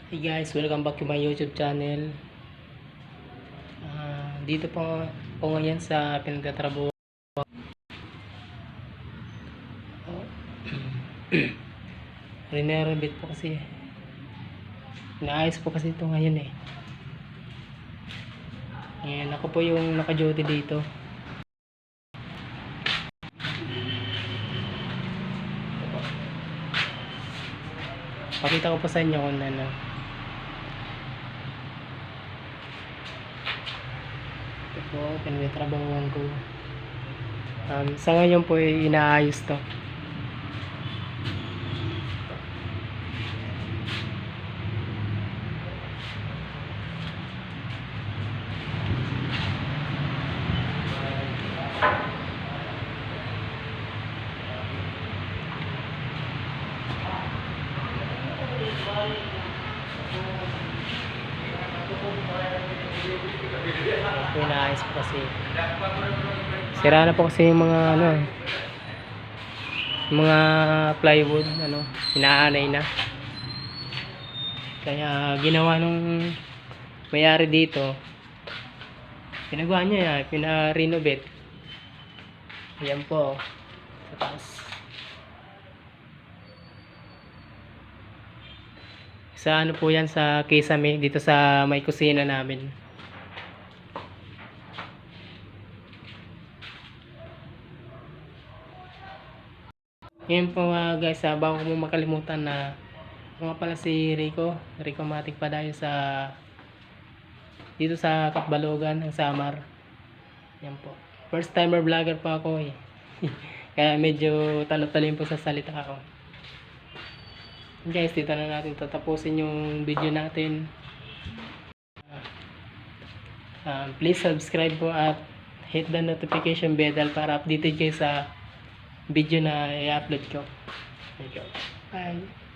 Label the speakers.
Speaker 1: Hey guys, welcome back to my YouTube channel. Dito po ako ngayon sa pinagtatrabaho. Rinerbit po kasi. Inaayos po kasi ito ngayon eh. Ngayon ako po yung naka-duty dito. Pakita ko po sa inyo kung ano. Ito po, pinagtatrabahuan ko. Sa ngayon po inaayos to. Inaayos po kasi. Sira na po kasi yung mga ano, mga plywood, ano, inaanay na. Kaya ginawa nung may-ari dito, pinagawa niya, pina-renovate. Ayan po, sa taas. Sa ano po yan, sa kisame, dito sa may kusina namin. Ngayon po guys, bago ko makalimutan na ako nga pala si Rico Matic Padayon sa dito sa Katbalogan ng Samar. Yan po. First timer vlogger pa ako eh. Kaya medyo talo-talin po sa salita ako. Guys, dito na natin tatapusin yung video natin. Please subscribe po at hit the notification bell para updated kayo sa video na i-upload ko. Bye.